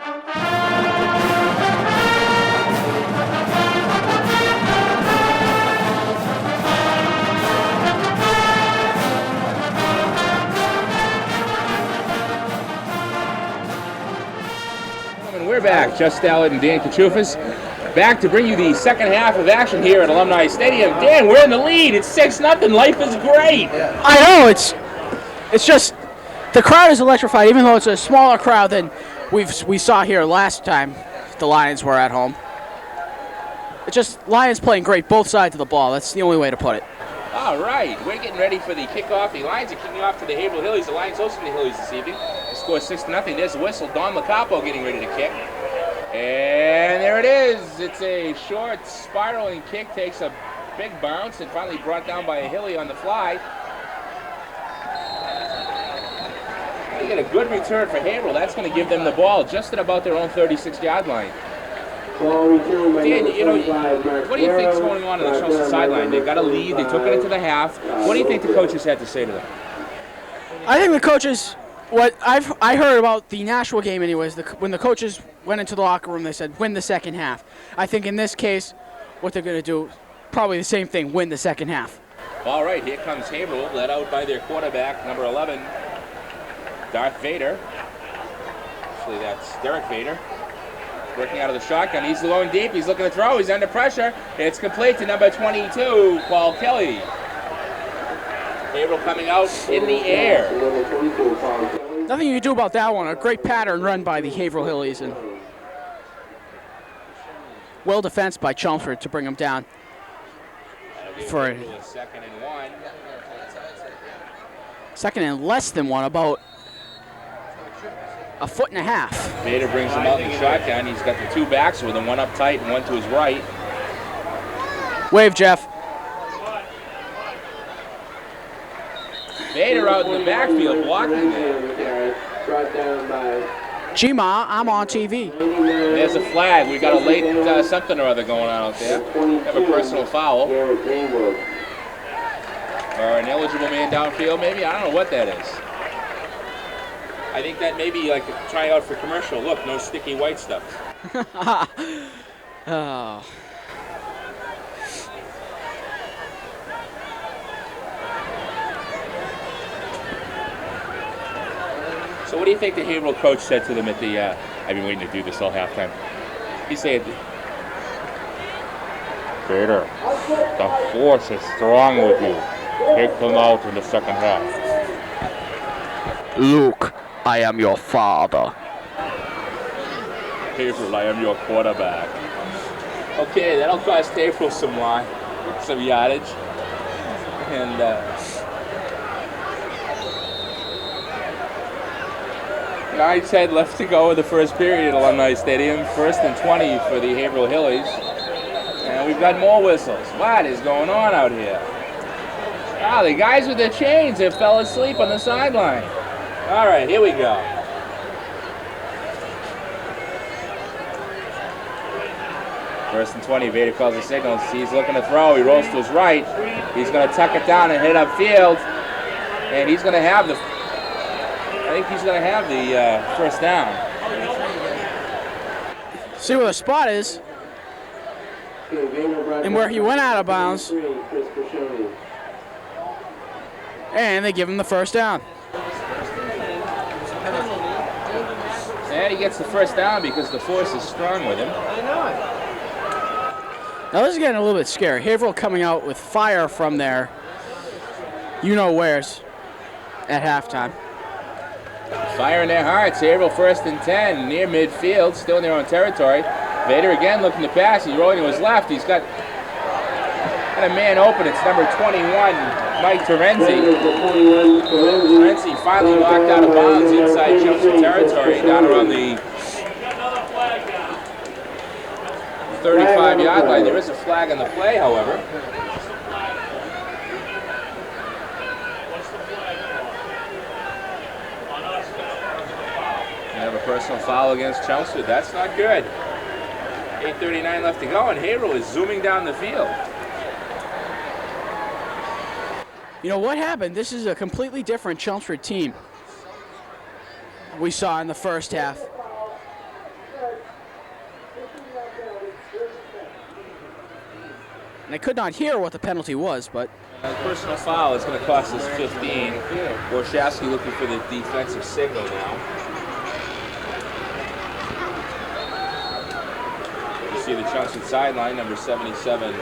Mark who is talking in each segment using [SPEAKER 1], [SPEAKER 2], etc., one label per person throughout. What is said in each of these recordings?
[SPEAKER 1] We're back. Just Allen and Dan Kachufis back to bring you the second half of action here at Alumni Stadium. Dan, we're in the lead. It's 6-0. Life is great.
[SPEAKER 2] I know. It's just the crowd is electrified, even though it's a smaller crowd than we saw here last time the Lions were at home. It's just Lions playing great both sides of the ball. That's the only way to put it.
[SPEAKER 1] All right, we're getting ready for the kickoff. The Lions are kicking off to the Haverhill Hillies. The Lions hosting the Hillies this evening. The score is 6-0. There's a whistle. Don Lacapo getting ready to kick. And there it is. It's a short spiraling kick. Takes a big bounce and finally brought down by a Hilly on the fly. They get a good return for Haverhill. That's going to give them the ball just at about their own 36-yard line. Dan, what do you think is going on the Chelsea sideline? They've got a lead. They took it into the half. What do you think the coaches had to say to them?
[SPEAKER 2] I think the coaches, what I heard about the Nashville game anyways, when the coaches went into the locker room, they said, win the second half. I think in this case, what they're going to do, probably the same thing, win the second half.
[SPEAKER 1] All right, here comes Haverhill, led out by their quarterback, number 11, Darth Vader. Actually, that's Derek Vader. Working out of the shotgun. He's low and deep. He's looking to throw. He's under pressure. It's complete to number 22, Paul Kelly. Haverhill coming out in the air.
[SPEAKER 2] Nothing you can do about that one. A great pattern run by the Haverhill Hillies. And well defensed by Chelmsford to bring them down. For a
[SPEAKER 1] 2nd and 1.
[SPEAKER 2] Second and less than one, about a foot and a half.
[SPEAKER 1] Vader brings him out in the shotgun. He's got the two backs with him, one up tight and one to his right.
[SPEAKER 2] Wave, Jeff.
[SPEAKER 1] Vader out in the backfield blocking there.
[SPEAKER 2] G-Ma, I'm on TV.
[SPEAKER 1] There's a flag. We got a late something or other going on out there. Have a personal foul. Or an eligible man downfield, maybe. I don't know what that is. I think that may be like a tryout for commercial. Look, no sticky white stuff.
[SPEAKER 2] Oh.
[SPEAKER 1] So what do you think the Haverhill coach said to them at the, I've been waiting to do this all halftime. He said, Vader, the force is strong with you. Take them out in the second half.
[SPEAKER 2] Luke, I am your father.
[SPEAKER 1] Haverhill, I am your quarterback. Okay, that'll cost Haverhill some yardage. And 9:10 left to go in the first period at Alumni Stadium. 1st and 20 for the Haverhill Hillies. And we've got more whistles. What is going on out here? Ah, the guys with the chains have fell asleep on the sideline. All right, here we go. First and 20, Vader calls the signal. He's looking to throw. He rolls to his right. He's going to tuck it down and hit upfield. And he's going to have the, first down.
[SPEAKER 2] See where the spot is. And where he went out of bounds. And they give him the first down.
[SPEAKER 1] And he gets the first down because the force is strong with him.
[SPEAKER 2] Now this is getting a little bit scary. Haverhill coming out with fire from there. You know where's at halftime.
[SPEAKER 1] Fire in their hearts. Haverhill 1st and 10 near midfield, still in their own territory. Vader again looking to pass. He's rolling to his left. He's got a man open. It's number 21, Mike Terenzi. Terenzi finally knocked out of bounds inside Chelmsford territory, down around the 35-yard line. There is a flag on the play, however. We have a personal foul against Chelmsford. That's not good. 8:39 left to go, and Haverhill is zooming down the field.
[SPEAKER 2] You know what happened? This is a completely different Chelmsford team we saw in the first half. And I could not hear what the penalty was, but
[SPEAKER 1] Personal foul is going to cost us 15. Borshowski looking for the defensive signal now. You see the Chelmsford sideline, number 77.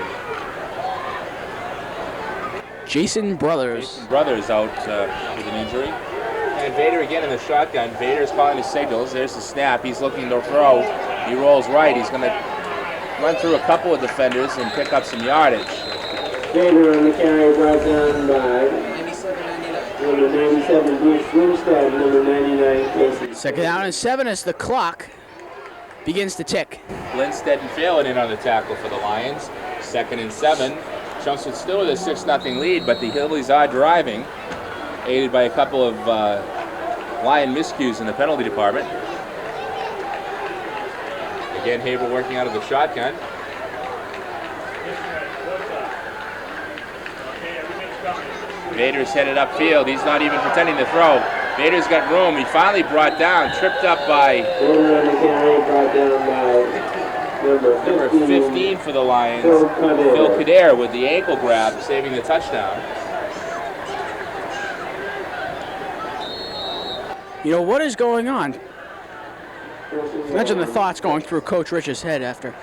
[SPEAKER 2] Jason Brothers.
[SPEAKER 1] Jason Brothers out with an injury. And Vader again in the shotgun. Vader's calling his signals. There's the snap. He's looking to throw. He rolls right. He's going to run through a couple of defenders and pick up some yardage.
[SPEAKER 3] Vader on the carry, brought down by number 97, Bruce Winstead, number 99, Casey.
[SPEAKER 2] Second down and 7 as the clock begins to tick.
[SPEAKER 1] Lindstedt and Phelan in on the tackle for the Lions. 2nd and 7. Chelmsford still with a 6-0 lead, but the Hillbillies are driving, aided by a couple of Lion miscues in the penalty department. Again, Haverhill working out of the shotgun. Vader's headed upfield. He's not even pretending to throw. Vader's got room. He finally brought down, tripped up by number 15 for the Lions. Phil Kader with the ankle grab, saving the touchdown.
[SPEAKER 2] You know, what is going on? Imagine the thoughts going through Coach Rich's head after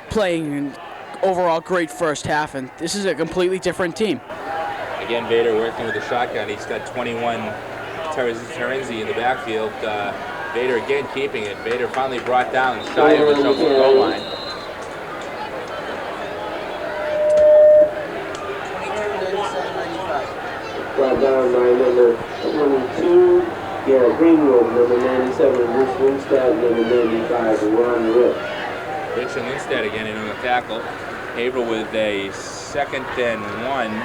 [SPEAKER 2] playing an overall great first half, and this is a completely different team.
[SPEAKER 1] Again, Vader working with the shotgun. He's got 21 Terenzi in the backfield. Vader again keeping it. Vader finally brought down shy of the Chelmsford goal line.
[SPEAKER 3] Brought down by number 22, Garrett Greenwood, number 97, Bruce Winstead, number 95, Ron Rip.
[SPEAKER 1] Rich and Lindstedt again in on the tackle. Haverhill with a 2nd and 1.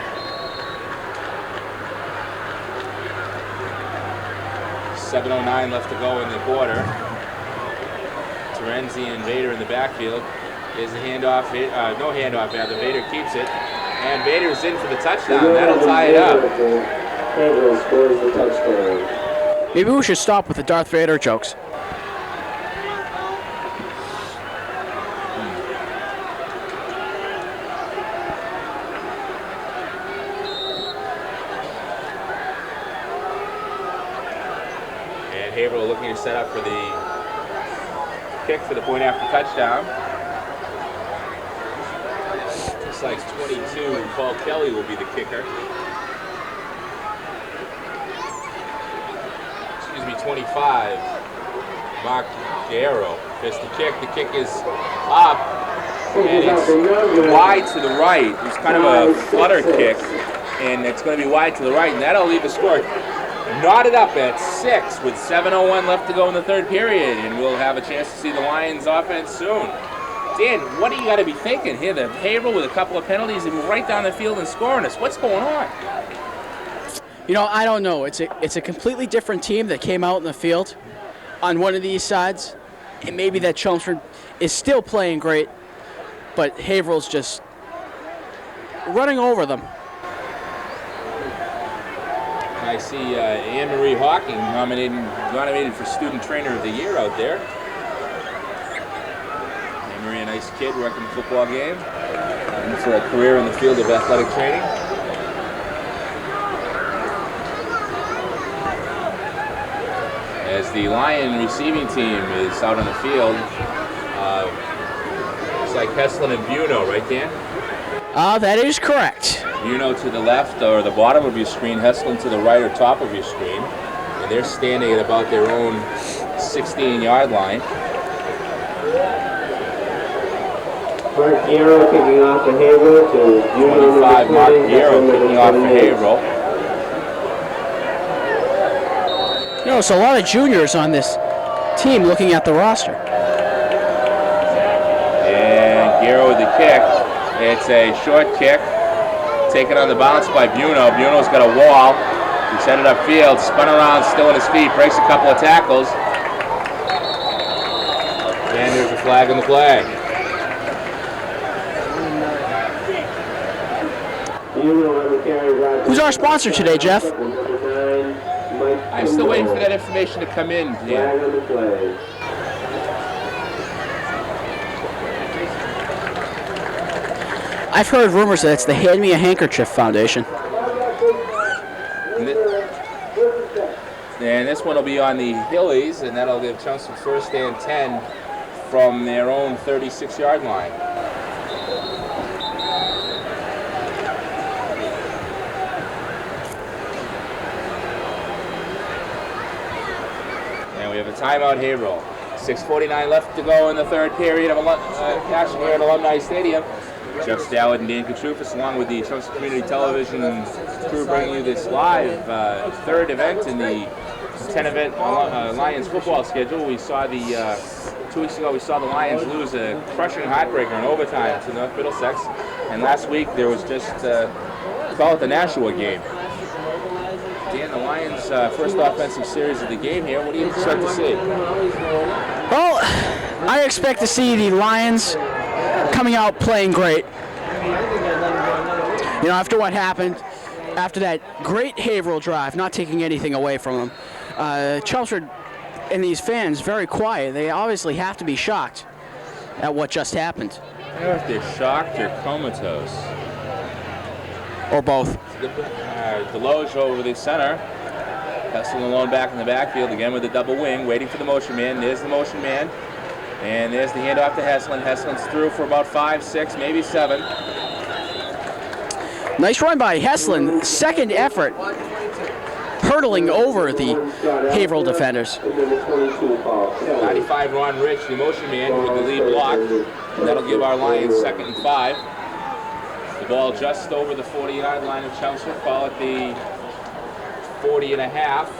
[SPEAKER 1] 7:09 left to go in the quarter. Terenzi and Vader in the backfield. There's a handoff, no handoff rather. Vader keeps it, and Vader's in for the touchdown. That'll tie it up.
[SPEAKER 3] Haverhill scores the touchdown.
[SPEAKER 2] Maybe we should stop with the Darth Vader jokes.
[SPEAKER 1] Haverhill looking to set up for the kick for the point after touchdown. Looks like 22, Paul Kelly will be the kicker. Excuse me, 25, Mark Guerrero. Just the kick. The kick is up, and it's wide to the right. It's kind of a flutter kick, and it's going to be wide to the right, and that'll leave the score knotted up at 6 with 7:01 left to go in the third period, and we'll have a chance to see the Lions offense soon. Dan, what do you got to be thinking here? The Haverhill with a couple of penalties and right down the field and scoring us. What's going on?
[SPEAKER 2] You know, I don't know. It's a completely different team that came out in the field on one of these sides, and maybe that Chelmsford is still playing great, but Haverhill's just running over them.
[SPEAKER 1] I see Anne-Marie Hawking nominated for Student Trainer of the Year out there. Anne-Marie, a nice kid working the football game, and for a career in the field of athletic training. As the Lion receiving team is out on the field, it's like Heslin and Buno, right, Dan?
[SPEAKER 2] That is correct.
[SPEAKER 1] Buno to the left or the bottom of your screen, Heslin to the right or top of your screen. And they're standing at about their own 16-yard line.
[SPEAKER 3] Mark Guerrero kicking off for Haverhill to
[SPEAKER 1] 25, Mark Guerrero kicking off for Haverhill.
[SPEAKER 2] You know, it's a lot of juniors on this team looking at the roster.
[SPEAKER 1] And Guerrero with the kick. It's a short kick. Taken on the bounce by Buno. Buno's got a wall. He's headed upfield, spun around, still on his feet, breaks a couple of tackles. And there's a flag on the play.
[SPEAKER 2] Who's our sponsor today, Jeff?
[SPEAKER 1] I'm still waiting for that information to come in, Dan.
[SPEAKER 2] I've heard rumors that it's the Hand Me a Handkerchief Foundation.
[SPEAKER 1] And this one will be on the Hillies, and that'll give Chelmsford first and 10 from their own 36-yard line. And we have a timeout, Haverhill. 6:49 left to go in the third period of action here at Alumni Stadium. Jeff Stallard and Dan Katrufis, along with the Chelmsford Community Television crew, bringing you this live third event in the 10-event Lions football schedule. We saw 2 weeks ago, we saw the Lions lose a crushing heartbreaker in overtime to North Middlesex, and last week there was just call it the Nashua game. Dan, the Lions' first offensive series of the game here. What do you expect to see?
[SPEAKER 2] Well, I expect to see the Lions coming out playing great. You know, after what happened, after that great Haverhill drive, not taking anything away from them, Chelmsford and these fans very quiet. They obviously have to be shocked at what just happened.
[SPEAKER 1] I don't know if they're shocked or comatose.
[SPEAKER 2] Or both.
[SPEAKER 1] Deloge over the center. Hessel alone back in the backfield again with the double wing, waiting for the motion man. There's the motion man. And there's the handoff to Hesselin. Hesselin's through for about 5, 6, maybe 7.
[SPEAKER 2] Nice run by Hesselin. Second effort, hurdling over the Haverhill defenders.
[SPEAKER 1] 95 Ron Rich, the motion man, with the lead block. That'll give our Lions 2nd and 5. The ball just over the 40-yard line of Chelmsford, followed the 40 and a half.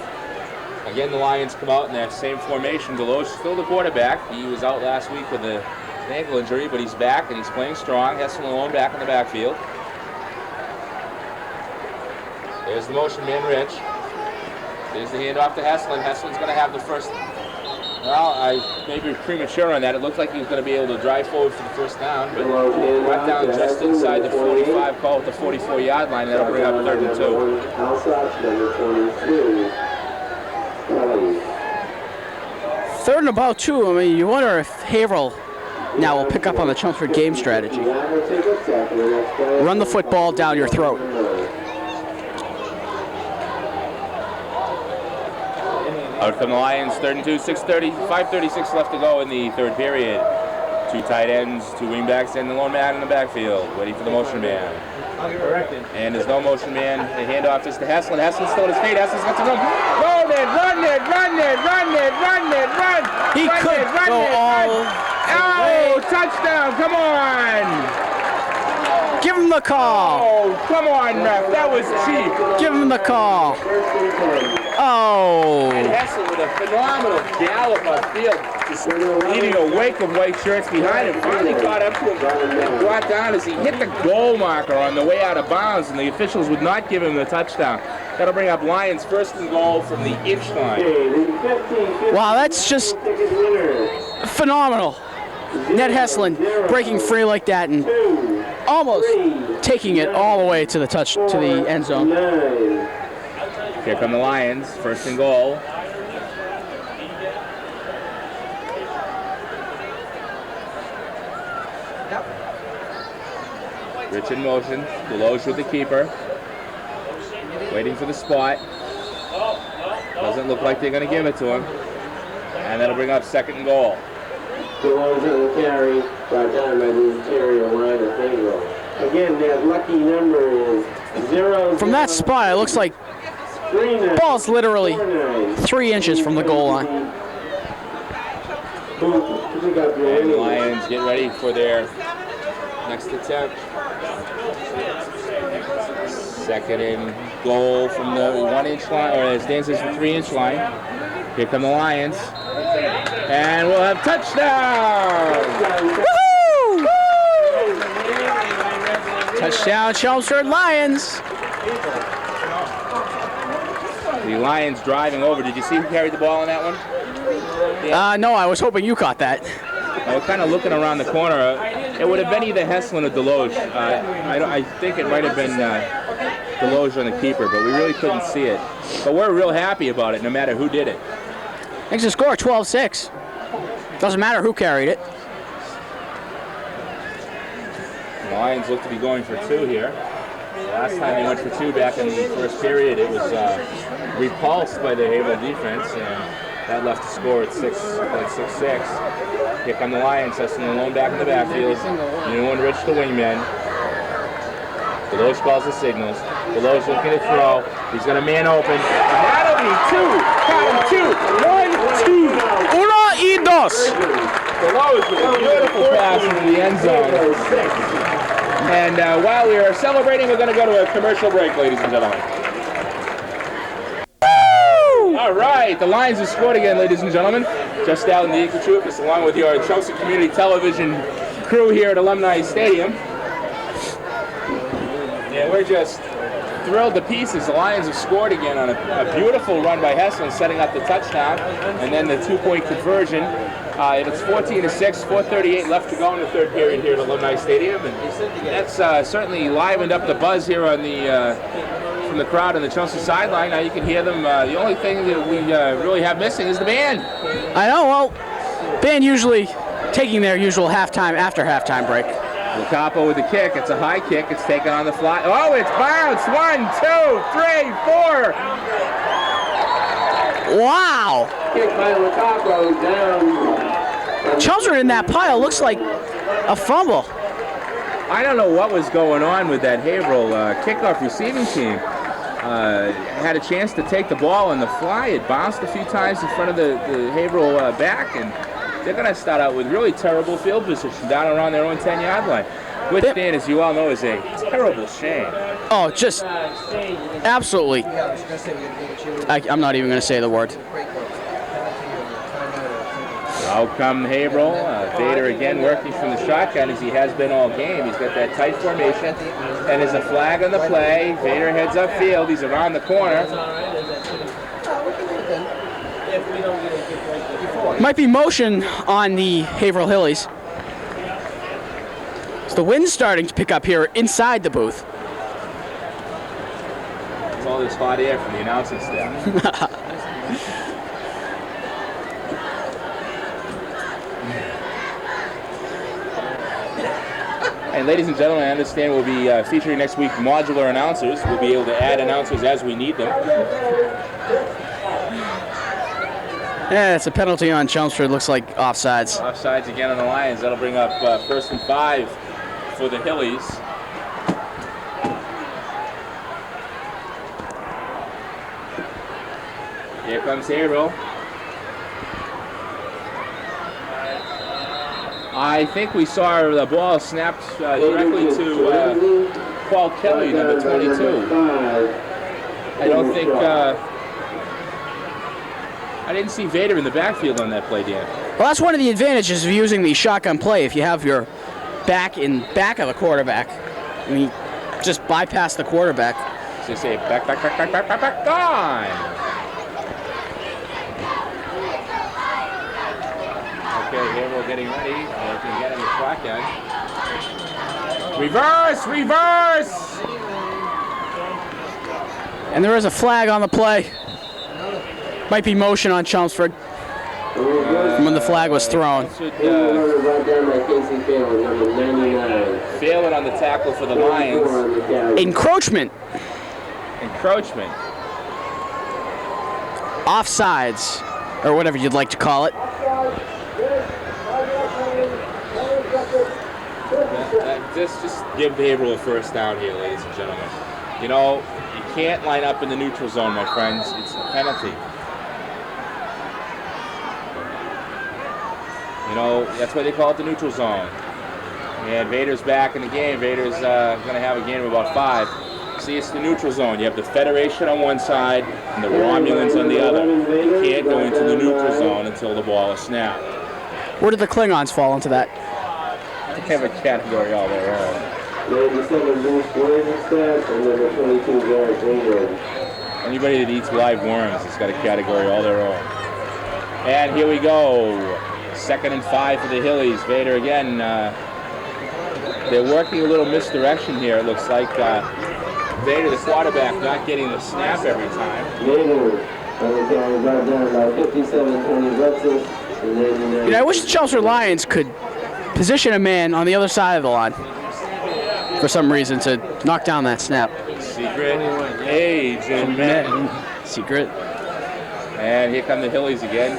[SPEAKER 1] Again, the Lions come out in that same formation. Deloge still the quarterback. He was out last week with an ankle injury, but he's back and he's playing strong. Hesselin alone back in the backfield. There's the motion man, Rich. There's the handoff to Hesselin. Hesselin's going to have the first. Well, I may be premature on that. It looked like he was going to be able to drive forward for the first down, but went down just inside the 45, call it the 44-yard line. That'll bring up 3rd and 2.
[SPEAKER 2] 3rd and about 2. I mean, you wonder if Haverhill now will pick up on the Chelmsford game strategy. Run the football down your throat.
[SPEAKER 1] Out come the Lions, 3rd and 2, 5:36 left to go in the third period. 2 tight ends, 2 wingbacks, and the lone man in the backfield, waiting for the motion man. And there's no motion man. The handoff is to Hesselin. Hesselin's still at his feet. Hesselin's got to run. Run it, run it, run it, run it, run it, run.
[SPEAKER 2] He
[SPEAKER 1] run
[SPEAKER 2] could
[SPEAKER 1] it, run
[SPEAKER 2] go
[SPEAKER 1] it,
[SPEAKER 2] all.
[SPEAKER 1] Oh, touchdown! Come on!
[SPEAKER 2] Give him the call.
[SPEAKER 1] Oh, come on, ref. That was cheap.
[SPEAKER 2] Give him the call. Oh.
[SPEAKER 1] And Hesselin with a phenomenal gallop on field, just leaving a wake of white shirts behind him. Finally caught up to him and brought down as he hit the goal marker on the way out of bounds, and the officials would not give him the touchdown. That'll bring up Lions 1st and goal from the inch line.
[SPEAKER 2] Wow, that's just phenomenal. Ned Hesselin breaking free like that and almost taking it all the way to the end zone.
[SPEAKER 1] Here come the Lions, 1st and goal. Rich in motion, Deloge with the keeper. Waiting for the spot. Doesn't look like they're going to give it to him. And that'll bring up 2nd and goal.
[SPEAKER 3] Deloge on the carry, brought down by the interior line of Haverhill. Again, that lucky number is 0.
[SPEAKER 2] From that spot, it looks like the ball's literally 3 inches from the goal line.
[SPEAKER 1] And the Lions get ready for their next attempt. 2nd and goal from the 1-inch line, or as Dan says, the 3-inch line. Here come the Lions. And we'll have touchdown!
[SPEAKER 2] Woohoo! Touchdown, Chelmsford Lions.
[SPEAKER 1] The Lions driving over. Did you see who carried the ball on that one?
[SPEAKER 2] No, I was hoping you caught that.
[SPEAKER 1] I was kind of looking around the corner. It would have been either Hesselin or Deloge. I think it might have been Deloge on the keeper, but we really couldn't see it. But we're real happy about it, no matter who did it.
[SPEAKER 2] Makes the score 12-6. Doesn't matter who carried it.
[SPEAKER 1] The Lions look to be going for 2 here. Last time they went for 2 back in the first period, it was repulsed by the Haverhill defense, and that left the score at 6-6. Here come the Lions, testing the lone back in the backfield. New Rich, the wingman. Deloge calls the signals. Deloge looking to throw. He's got a man open. And that'll be 2. Got him 2. 1, 2.
[SPEAKER 2] Uno y dos.
[SPEAKER 1] Deloge with a beautiful pass into the end zone. And while we are celebrating, we're going to go to a commercial break, ladies and gentlemen. All right, the Lions have scored again, ladies and gentlemen. Just out in the Eagle Troopers, along with your Chelsea Community Television crew here at Alumni Stadium. Yeah, we're just thrilled to pieces. The Lions have scored again on a beautiful run by Hesslin, setting up the touchdown, and then the 2-point conversion. It's 14-6, 4:38 left to go in the third period here at Alumni Stadium, and that's certainly livened up the buzz here on the from the crowd on the Chelsea sideline. Now you can hear them. The only thing that we really have missing is the band.
[SPEAKER 2] I know. Well, band usually taking their usual after halftime break.
[SPEAKER 1] Lacapo with the kick. It's a high kick. It's taken on the fly. Oh, it's bounced. 1, 2, 3, 4.
[SPEAKER 2] Wow.
[SPEAKER 3] Kick by Lacapo down.
[SPEAKER 2] Children in that pile looks like a fumble.
[SPEAKER 1] I don't know what was going on with that Haverhill kickoff receiving team. Had a chance to take the ball on the fly. It bounced a few times in front of the Haverhill back, and they're going to start out with really terrible field position down around their own 10-yard line, which, Dan, as you all know, is a terrible shame.
[SPEAKER 2] Oh, just absolutely. I'm not even going to say the word.
[SPEAKER 1] Out come Haverhill. Vader again working from the shotgun as he has been all game. He's got that tight formation. And there's a flag on the play. Vader heads upfield. He's around the corner.
[SPEAKER 2] Might be motion on the Haverhill Hillies. So the wind's starting to pick up here inside the booth.
[SPEAKER 1] It's all this hot air from the announcing staff. And ladies and gentlemen, I understand we'll be featuring next week modular announcers. We'll be able to add announcers as we need them.
[SPEAKER 2] Yeah, it's a penalty on Chelmsford. Looks like offsides.
[SPEAKER 1] Offsides again on the Lions. That'll bring up 1st and 5 for the Hillies. Here comes Haverhill. I think we saw the ball snapped directly to Paul Kelly, number 22. I don't think, I didn't see Vader in the backfield on that play, Dan.
[SPEAKER 2] Well, that's one of the advantages of using the shotgun play. If you have your back in back of the quarterback, I mean, just bypass the quarterback.
[SPEAKER 1] So you say back, gone. Okay, Haverhill getting ready. They can get in the shotgun. Reverse!
[SPEAKER 2] And there is a flag on the play. Might be motion on Chelmsford from when the flag was thrown.
[SPEAKER 1] Failing on the tackle for the Lions.
[SPEAKER 2] Encroachment. Offsides, or whatever you'd like to call it.
[SPEAKER 1] Just give Haverhill a first down here, ladies and gentlemen. You know, you can't line up in the neutral zone, my friends. It's a penalty. You know, that's why they call it the neutral zone. And Vader's back in the game. Vader's going to have a gain of about 5. See, it's the neutral zone. You have the Federation on one side and the Romulans on the other. You can't go into the neutral zone until the ball is snapped.
[SPEAKER 2] Where did the Klingons fall into that?
[SPEAKER 1] They have a category all their own.
[SPEAKER 3] 97 Bruce Williams and number 22 Garrett Greenwood.
[SPEAKER 1] Anybody that eats live worms has got a category all their own. And here we go. 2nd and 5 for the Hillies. Vader again. They're working a little misdirection here. It looks like Vader, the quarterback, not getting the snap every time.
[SPEAKER 3] Vader, brought down by 57-20 Texas.
[SPEAKER 2] You know, I wish the Chelsea Lions could position a man on the other side of the line. for some reason to knock down that snap.
[SPEAKER 1] Secret agent man.
[SPEAKER 2] Secret.
[SPEAKER 1] And here come the Hillies again.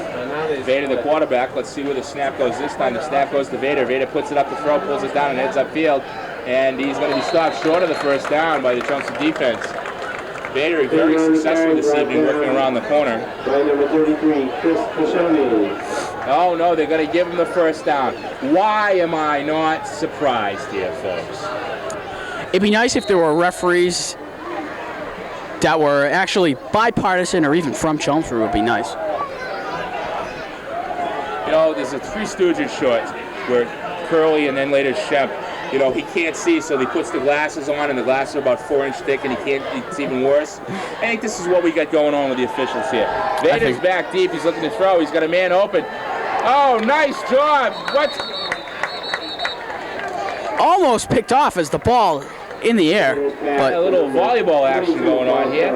[SPEAKER 1] Vader, the quarterback. Let's see where the snap goes this time. The snap goes to Vader. Vader puts it up to throw, pulls it down, and heads upfield. And he's going to be stopped short of the first down by the Chelsea defense. Vader very successful this evening working around the corner.
[SPEAKER 3] By number 33, Chris Kashani.
[SPEAKER 1] Oh no, they're going to give him the first down. Why am I not surprised here, folks?
[SPEAKER 2] It'd be nice if there were referees that were actually bipartisan or even from Chelmsford. Would be nice.
[SPEAKER 1] You know, there's a Three Stooges short where Curly and then later Shemp, you know, he can't see, so he puts the glasses on, and the glasses are about 4 inch thick, and he can't. It's even worse. I think this is what we got going on with the officials here. Vader's back deep. He's looking to throw. He's got a man open. Oh, nice job. What?
[SPEAKER 2] Almost picked off as the ball in the air, but
[SPEAKER 1] a little volleyball action going on here.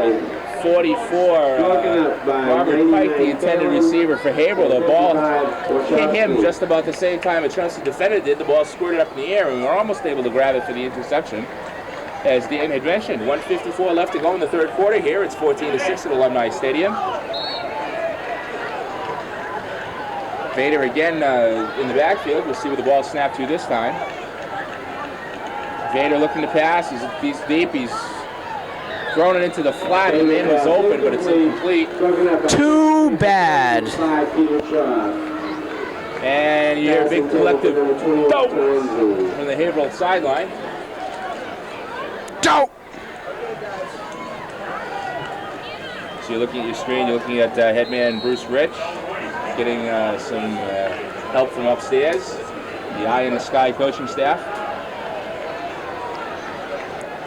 [SPEAKER 1] 44, Robert Pike, the intended receiver for Haverhill. The ball hit him just about the same time a Chelsea defender did. The ball squirted up in the air, and we were almost able to grab it for the interception. As Dan had mentioned, 1:54 left to go in the third quarter here. It's 14-6 at Alumni Stadium. Vader again in the backfield. We'll see where the ball snapped to this time. Vader looking to pass. He's deep. He's thrown it into the flat. The man was open, but it's incomplete.
[SPEAKER 2] too bad.
[SPEAKER 1] And you hear a big collective dope from the Haverhill sideline.
[SPEAKER 2] Dope!
[SPEAKER 1] So you're looking at your screen. You're looking at headman Bruce Rich getting some help from upstairs. The Eye in the Sky coaching staff.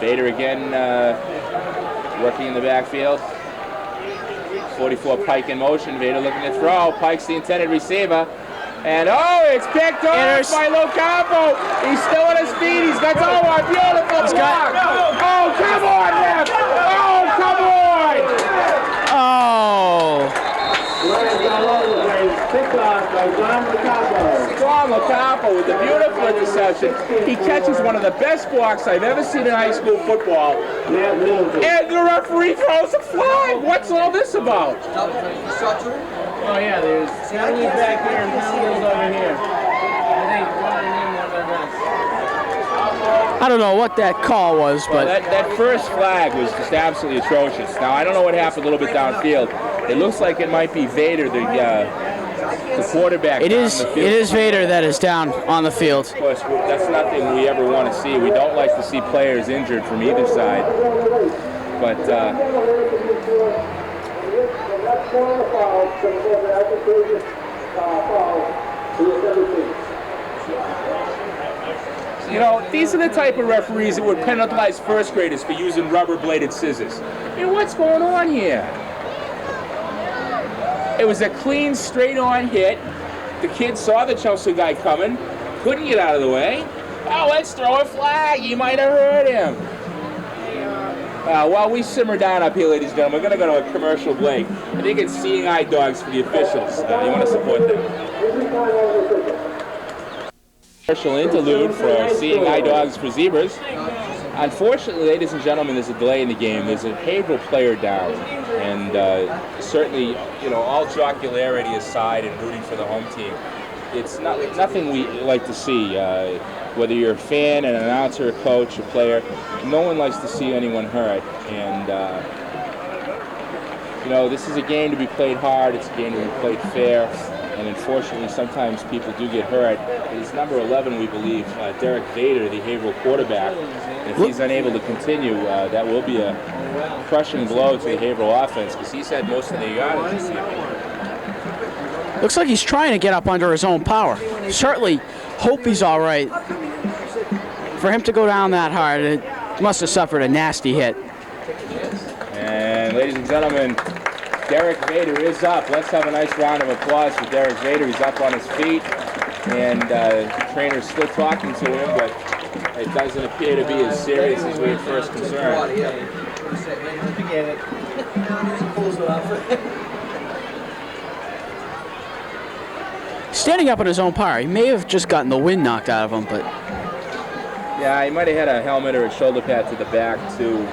[SPEAKER 1] Vader again working in the backfield. 44 Pike in motion. Vader looking to throw. Pike's the intended receiver. And oh, it's picked off by Locampo. He's still on his feet. He's got a beautiful block. Oh, come on, Ref. Oh, come on.
[SPEAKER 2] Oh.
[SPEAKER 1] John Locampo with the beautiful interception. He catches one of the best blocks I've ever seen in high school football. And the referee throws a flag. What's all this about?
[SPEAKER 4] Oh yeah, there's Tony's back here and Poundle's over here. I think one of them, one of us.
[SPEAKER 2] I don't know what that call was, but
[SPEAKER 1] that first flag was just absolutely atrocious. Now, I don't know what happened a little bit downfield. It looks like it might be Vader, the quarterback.
[SPEAKER 2] it is Vader that is down on the field.
[SPEAKER 1] Of course, that's nothing we ever want to see. We don't like to see players injured from either side. But you know, these are the type of referees that would penalize first graders for using rubber-bladed scissors. I mean, what's going on here? It was a clean, straight-on hit. The kid saw the Chelsea guy coming, couldn't get out of the way. Oh, let's throw a flag. He might have hurt him. While we simmer down up here, ladies and gentlemen, we're going to go to a commercial break. I think it's Seeing Eye Dogs for the officials. You want to support them. Commercial interlude for Seeing Eye Dogs for Zebras. Unfortunately, ladies and gentlemen, there's a delay in the game. There's a Haverhill player down. And certainly, you know, all jocularity aside and rooting for the home team, it's nothing we like to see. Whether you're a fan, an announcer, a coach, a player, no one likes to see anyone hurt. And, you know, this is a game to be played hard. It's a game to be played fair. And unfortunately, sometimes people do get hurt. It's number 11, we believe, Derek Vader, the Haverhill quarterback. And if he's unable to continue, that will be a crushing blow to the Haverhill offense because he's had most of the yardage this evening.
[SPEAKER 2] Looks like he's trying to get up under his own power. Certainly hope he's all right. For him to go down that hard, it must have suffered a nasty hit.
[SPEAKER 1] And ladies and gentlemen, Derek Vader is up. Let's have a nice round of applause for Derek Vader. He's up on his feet, and the trainer's still talking to him, but it doesn't appear to be as serious as we were first concerned.
[SPEAKER 4] Forget it.
[SPEAKER 2] Standing up on his own power, he may have just gotten the wind knocked out of him, but
[SPEAKER 1] Yeah, he might have had a helmet or a shoulder pad to the back too.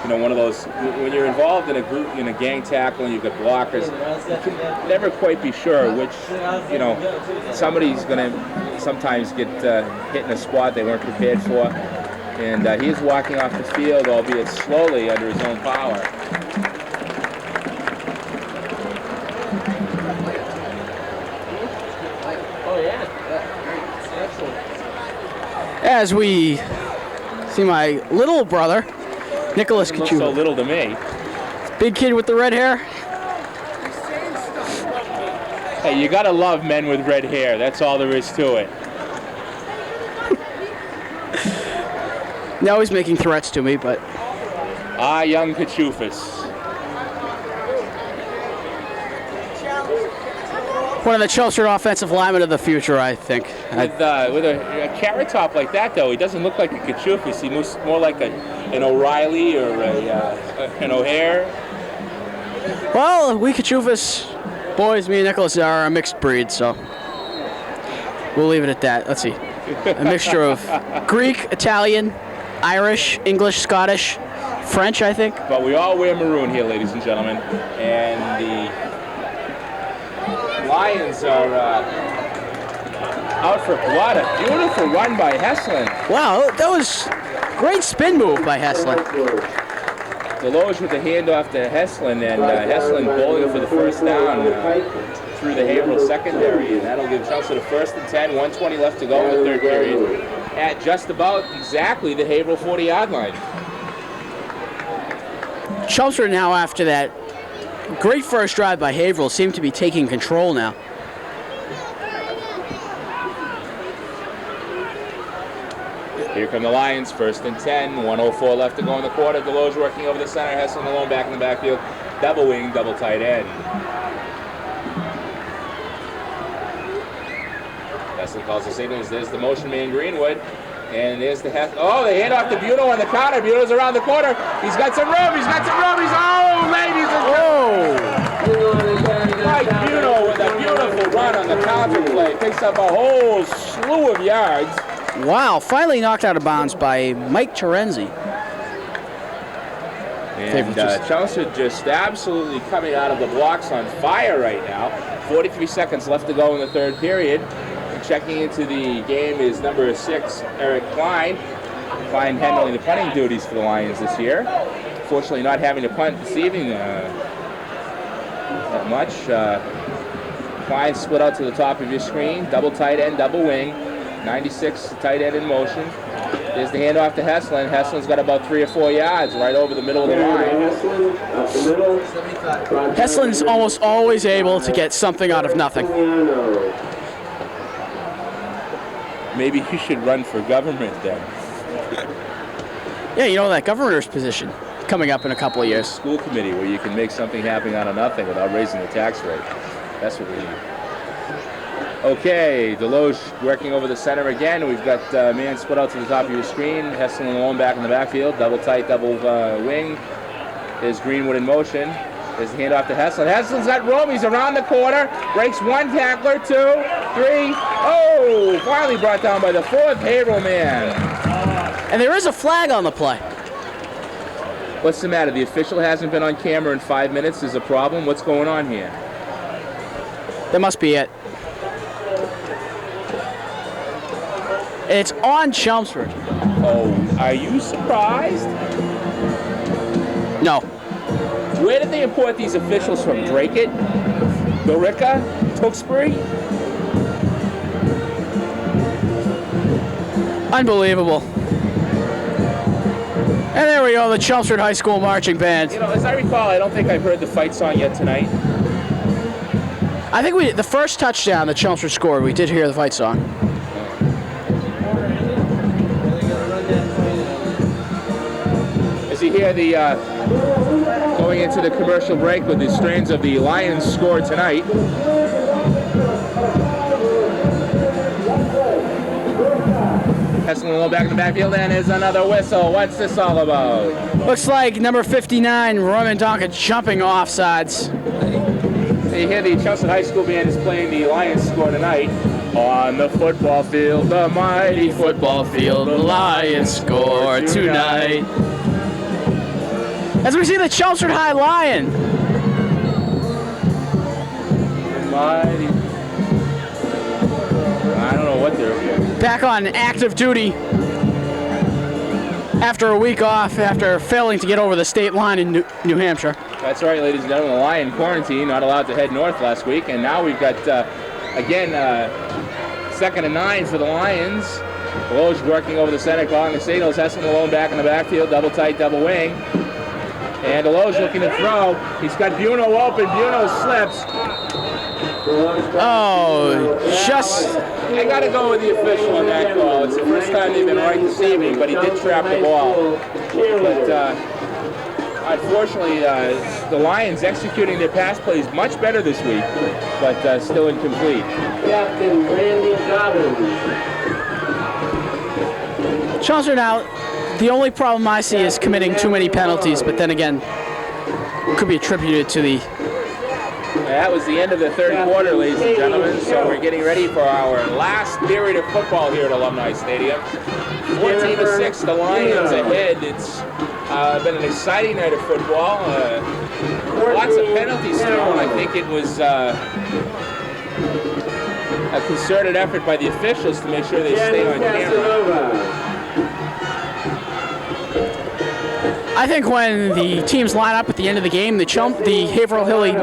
[SPEAKER 1] You know, one of those, when you're involved in a group, in a gang tackle and you've got blockers, you can never quite be sure which, you know, somebody's going to sometimes get hit in a spot they weren't prepared for. And he's walking off the field, albeit slowly, under his own power.
[SPEAKER 4] Oh, yeah. Excellent.
[SPEAKER 2] As we see my little brother, Nicholas
[SPEAKER 1] Looks so
[SPEAKER 2] Kachuva.
[SPEAKER 1] little to me.
[SPEAKER 2] Big kid with the red hair.
[SPEAKER 1] Hey, you gotta love men with red hair. That's all there is to it.
[SPEAKER 2] Now he's making threats to me, but
[SPEAKER 1] Young Kachufis.
[SPEAKER 2] one of the Chelmsford offensive linemen of the future, I think.
[SPEAKER 1] With a carrot top like that, though, he doesn't look like a Kachufis. He looks more like an O'Reilly or an O'Hare.
[SPEAKER 2] Well, we Kachufas boys, me and Nicholas, are a mixed breed, so we'll leave it at that. Let's see. A mixture of Greek, Italian, Irish, English, Scottish, French, I think.
[SPEAKER 1] But we all wear maroon here, ladies and gentlemen. And the Lions are out for blood. A beautiful run by Heslin.
[SPEAKER 2] Wow, that was great spin move by Heslin.
[SPEAKER 1] Deloge with the handoff to Heslin, and Heslin bowling for the first down through the Haverhill secondary, and that'll give Chelsea the 1st and 10, 1:20 left to go in the third period, at just about exactly the Haverhill 40-yard line.
[SPEAKER 2] Chelmsford now, after that great first drive by Haverhill, seem to be taking control now.
[SPEAKER 1] Here come the Lions, 1st and 10, 1:04 left to go in the quarter. Deloge working over the center, Heslin alone back in the backfield, double wing, double tight end. Heslin calls the signals. There's the motion man Greenwood, and there's the oh, they hand off to Buno on the counter. Buno's around the corner. He's got some room. He's got some room. Ladies and gentlemen. Mike Buno with a beautiful run on the counter play. Picks up a whole slew of yards.
[SPEAKER 2] Wow, finally knocked out of bounds by Mike Terenzi.
[SPEAKER 1] And Chelmsford just absolutely coming out of the blocks on fire right now. 43 seconds left to go in the third period. Checking into the game is number 6, Eric Klein. Klein handling the punting duties for the Lions this year. Fortunately not having to punt this evening that much. Klein split out to the top of your screen. Double tight end, double wing. 96 tight end in motion. There's the handoff to Heslin. Heslin's got about 3 or 4 yards right over the middle of the line.
[SPEAKER 2] Heslin's almost always able to get something out of nothing.
[SPEAKER 1] Maybe you should run for government then.
[SPEAKER 2] Yeah, you know, that governor's position coming up in a couple of years.
[SPEAKER 1] School committee where you can make something happen out of nothing without raising the tax rate. That's what we need. Okay, Deloge working over the center again. We've got man split out to the top of your screen. Heslin alone back in the backfield. Double tight, double wing. There's Greenwood in motion. There's the handoff to Heslin. Heslin's got room. He's around the corner. Breaks one tackler, 2, 3. Oh! Finally brought down by the 4th Haverhill man.
[SPEAKER 2] And there is a flag on the play.
[SPEAKER 1] What's the matter? The official hasn't been on camera in 5 minutes. Is a problem? What's going on here?
[SPEAKER 2] That must be it. It's on Chelmsford.
[SPEAKER 1] Oh, are you surprised?
[SPEAKER 2] No.
[SPEAKER 1] Where did they import these officials from? Dracut? Billerica? Tewksbury?
[SPEAKER 2] Unbelievable. And there we go, the Chelmsford High School Marching Band.
[SPEAKER 1] You know, as I recall, I don't think I've heard the fight song yet tonight.
[SPEAKER 2] I think the first touchdown that Chelmsford scored, we did hear the fight song.
[SPEAKER 1] As you hear the going into the commercial break with the strains of the Lions score tonight. Heslin a little back in the backfield, and is another whistle. What's this all about?
[SPEAKER 2] Looks like number 59, Roman Donka, jumping offsides.
[SPEAKER 1] So you hear the Chelmsford High School band is playing the Lions score tonight. On the football field, the mighty
[SPEAKER 2] Football field, the Lions score tonight. As we see the Chelmsford High Lion.
[SPEAKER 1] Mighty. I don't know what they're.
[SPEAKER 2] Back on active duty after a week off after failing to get over the state line in New Hampshire.
[SPEAKER 1] That's right, ladies and gentlemen. The Lion quarantine, not allowed to head north last week, and now we've got again 2nd and 9 for the Lions. Woj working over the center, calling the signals. Hesselman alone back in the backfield, double tight, double wing. And Woj looking to throw. He's got Buno open. Buno slips.
[SPEAKER 2] Oh, just...
[SPEAKER 1] I got to go with the official on that call. It's the first time they've been right this evening, but he did trap the ball. But unfortunately, the Lions executing their pass plays much better this week, but still incomplete.
[SPEAKER 3] Captain Randy Dobbins.
[SPEAKER 2] Chelmsford now, the only problem I see is committing too many penalties, but then again, it could be attributed to the...
[SPEAKER 1] That was the end of the third quarter, ladies and gentlemen, so we're getting ready for our last period of football here at Alumni Stadium. 14-6, the Lions ahead. It's been an exciting night of football. Lots of penalties thrown. I think it was a concerted effort by the officials to make sure they stay on camera.
[SPEAKER 2] I think when the teams line up at the end of the game, the Haverhill Hilly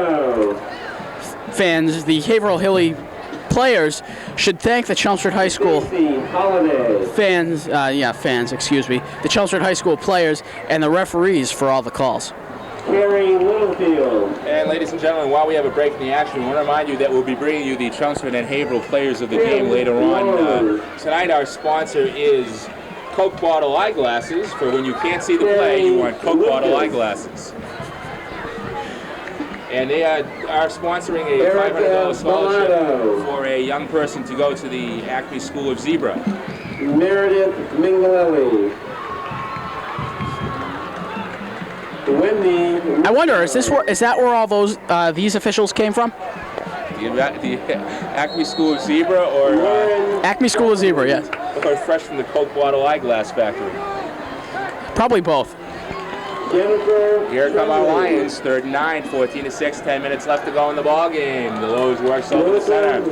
[SPEAKER 2] fans, the Haverhill Hilly players should thank the Chelmsford High School fans, the Chelmsford High School players and the referees for all the calls.
[SPEAKER 1] And ladies and gentlemen, while we have a break in the action, we want to remind you that we'll be bringing you the Chelmsford and Haverhill players of the game later on. Tonight our sponsor is Coke Bottle Eyeglasses. For when you can't see the play, you want Coke Bottle Eyeglasses. And they are sponsoring a $500 scholarship for a young person to go to the Acme School of Zebra.
[SPEAKER 3] Meredith Mingalelli. Wendy.
[SPEAKER 2] I wonder, is that where all these officials came from?
[SPEAKER 1] The Acme School of Zebra, or
[SPEAKER 2] Acme School of Zebra, yes.
[SPEAKER 1] Or fresh from the Coke Bottle Eyeglass Factory.
[SPEAKER 2] Probably both.
[SPEAKER 1] Here come our Lions, 3rd and 9, 14-6, 10 minutes left to go in the ball game. DeLoge works over the center.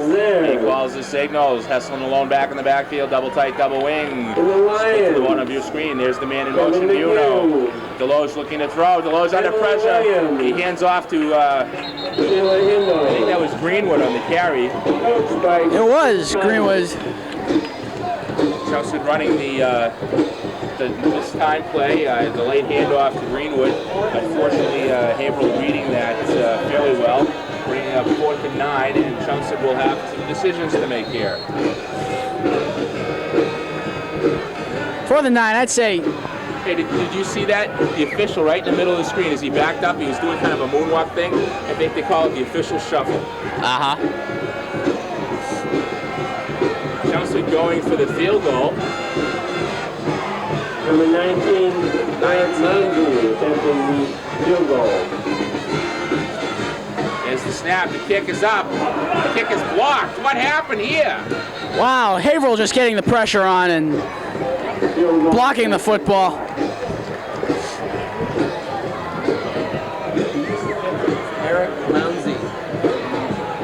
[SPEAKER 1] He calls the signals. Hesselman alone back in the backfield, double tight, double wing. Split to the bottom of your screen. There's the man in motion, Buno. DeLoge looking to throw. DeLoge under pressure. He hands off to, I think that was Greenwood on the carry.
[SPEAKER 2] It was Greenwood.
[SPEAKER 1] Chelmsford running this time play, the late handoff to Greenwood. Unfortunately, Haverhill reading that fairly well, bringing up 4th and 9, and Chelmsford will have some decisions to make here.
[SPEAKER 2] For the 9, I'd say.
[SPEAKER 1] Hey, did you see that? The official right in the middle of the screen, as he backed up, he was doing kind of a moonwalk thing. I think they call it the official shuffle.
[SPEAKER 2] Uh-huh.
[SPEAKER 1] Chelmsford going for the field goal.
[SPEAKER 3] Number 19, attempting the field goal.
[SPEAKER 1] There's the snap. The kick is up. The kick is blocked. What happened here?
[SPEAKER 2] Wow, Haverhill just getting the pressure on and blocking the football.
[SPEAKER 4] Eric Mounsey.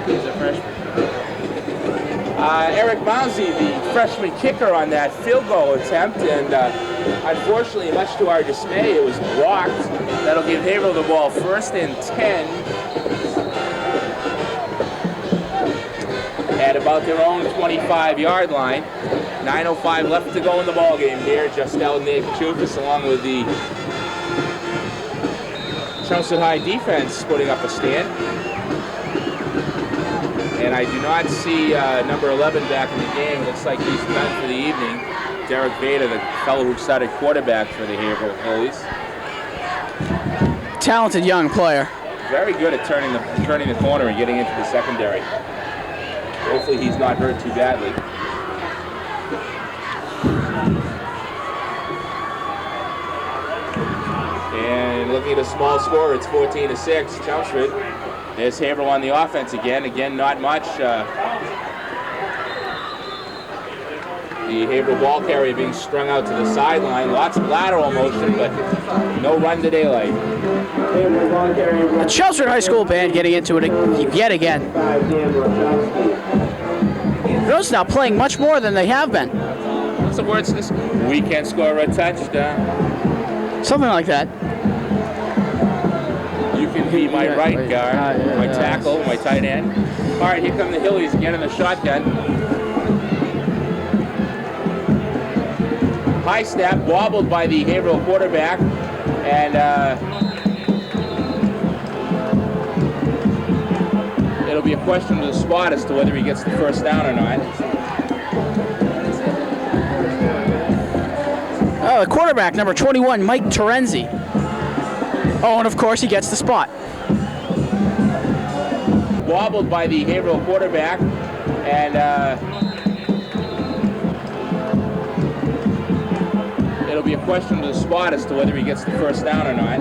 [SPEAKER 4] He's a freshman.
[SPEAKER 1] Eric Mounsey, the freshman kicker on that field goal attempt, and unfortunately, much to our dismay, it was blocked. That'll give Haverhill the ball 1st and 10 at about their own 25-yard line. 9:05 left to go in the ball game here. Justel Nakachufis along with the Chelmsford High defense putting up a stand. And I do not see number 11 back in the game. Looks like he's done for the evening. Derek Vader, the fellow who started quarterback for the Haverhill Phillies.
[SPEAKER 2] Talented young player.
[SPEAKER 1] Very good at turning the corner and getting into the secondary. Hopefully he's not hurt too badly. And looking at a small score, it's 14-6, Chelmsford. There's Haverhill on the offense again. Again, not much. The Haverhill ball carrier being strung out to the sideline. Lots of lateral motion, but no run to daylight.
[SPEAKER 2] The Chelmsford High School band getting into it yet again. Those now playing much more than they have been.
[SPEAKER 1] What's the words to this? We can't score a touchdown.
[SPEAKER 2] Something like that.
[SPEAKER 1] You can be my right guard, my tackle, my tight end. All right, here come the Hillies again in the shotgun. High snap, wobbled by the Haverhill quarterback, and it'll be a question of the spot as to whether he gets the first down or not.
[SPEAKER 2] Oh, the quarterback, number 21, Mike Terenzi. Oh, and of course he gets the spot.
[SPEAKER 1] Wobbled by the Haverhill quarterback, and it'll be a question of the spot as to whether he gets the first down or not.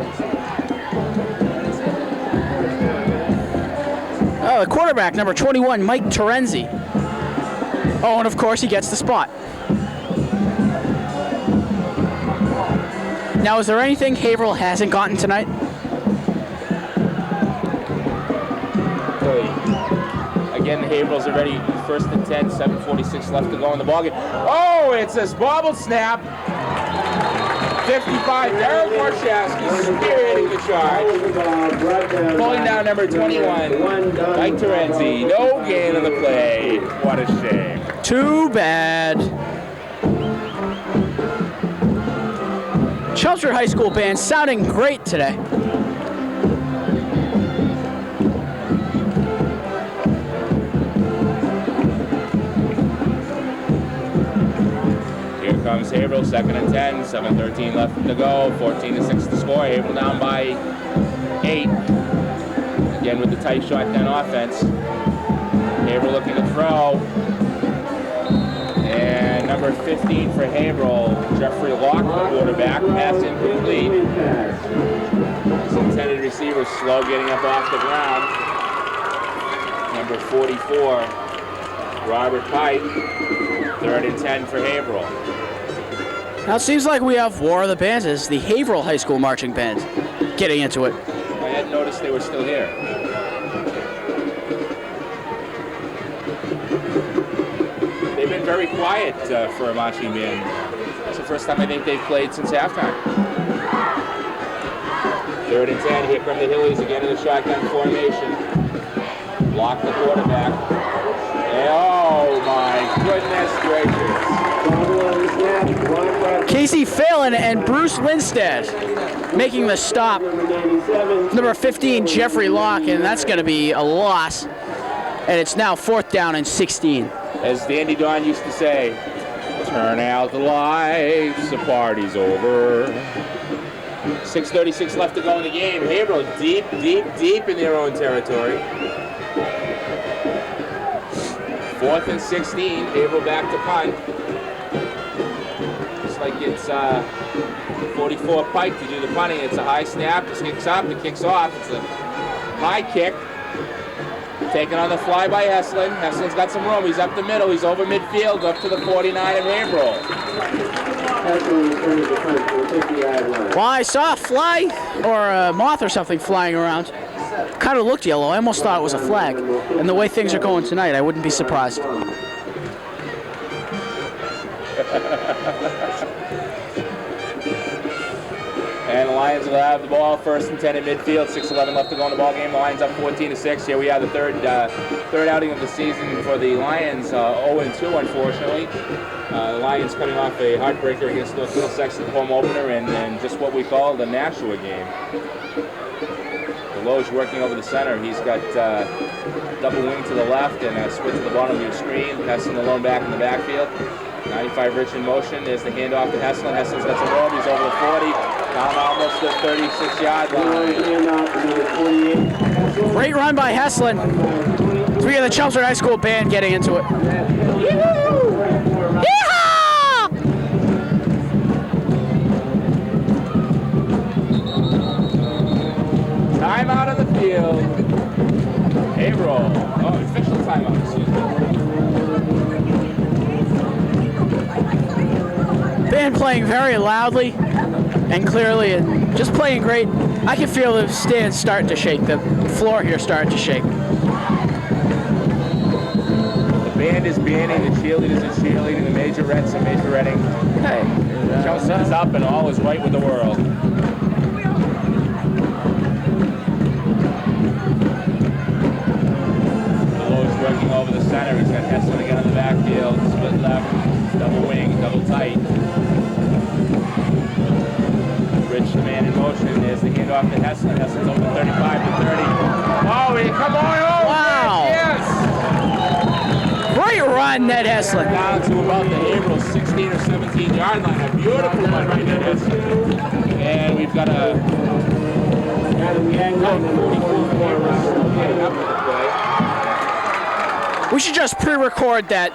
[SPEAKER 2] Oh, the quarterback, number 21, Mike Terenzi. Oh, and of course he gets the spot. Now, is there anything Haverhill hasn't gotten tonight?
[SPEAKER 1] Again, the Haverhill's already first and 10, 7:46 left to go in the ballgame. Oh, it's a bobbled snap. 55, Derek Warshawski spearheading the charge. Pulling down number 21, Mike Terenzi. No gain on the play. What a shame.
[SPEAKER 2] Too bad. Chelmsford High School band sounding great today.
[SPEAKER 1] Here comes Haverhill, second and 10, 7:13 left to go, 14-6 to score. Haverhill down by 8. Again with the tight shotgun offense. Haverhill looking to throw. And number 15 for Haverhill, Jeffrey Locke, the quarterback, pass incomplete. His intended receiver slow getting up off the ground. Number 44, Robert Pike, third and 10 for Haverhill.
[SPEAKER 2] Now it seems like we have War of the Bands as the Haverhill High School Marching Band getting into it.
[SPEAKER 1] I hadn't noticed they were still here. They've been very quiet for a marching band. It's the first time I think they've played since halftime. Third and 10, here come the Hillies again in the shotgun formation. Block the quarterback. And, oh my goodness gracious.
[SPEAKER 2] Casey Phelan and Bruce Lindstedt making the stop. Number 15, Jeffrey Locke, and that's going to be a loss. And it's now 4th down and 16.
[SPEAKER 1] As Dandy Don used to say, turn out the lights, the party's over. 6:36 left to go in the game. Haverhill deep in their own territory. 4th and 16, Haverhill back to punt. Looks like it's 44 Pike to do the punting. It's a high snap, it kicks up, it kicks off. It's a high kick. Taken on the fly by Heslin. Heslin's got some room. He's up the middle. He's over midfield, up to the 49 of Haverhill.
[SPEAKER 2] Well, I saw a fly or a moth or something flying around. Kind of looked yellow. I almost thought it was a flag. And the way things are going tonight, I wouldn't be surprised.
[SPEAKER 1] And the Lions will have the ball, first and 10 in midfield, 6:11 left to go in the ball game. The Lions up 14-6. Here we have the third outing of the season for the Lions, 0-2 unfortunately. The Lions coming off a heartbreaker against North Middlesex in the home opener and just what we call the Nashua game. Deloge working over the center. He's got double wing to the left and a split to the bottom of your screen. Heslin alone back in the backfield. 95 Rich in motion. There's the handoff to Heslin. Heslin's got some room. He's over the 40. Down almost the 36-yard line.
[SPEAKER 2] Great run by Heslin. So we got the Chelmsford High School band getting into it. Yeehaw!
[SPEAKER 1] Timeout on the field. Haverhill. Oh, official timeout, excuse me.
[SPEAKER 2] Band playing very loudly and clearly and just playing great. I can feel the stands starting to shake, the floor here starting to shake.
[SPEAKER 1] The band is banding, the cheerleaders are cheerleading, the majorettes are majoretting.
[SPEAKER 2] Hey.
[SPEAKER 1] Chelsea is up and all is right with the world. Delo's working over the center. He's got Heston again in the backfield. Split left, double wing, double tight. Rich, the man in motion. There's the handoff to Heston. Heston's over 35 to 30. Oh, come on over!
[SPEAKER 2] Wow.
[SPEAKER 1] Yes!
[SPEAKER 2] Great run, Ned Heslin.
[SPEAKER 1] Down to about the Haverhill 16 or 17 yard line. A beautiful one right there, Heslin. And we've got a...
[SPEAKER 2] We should just pre-record that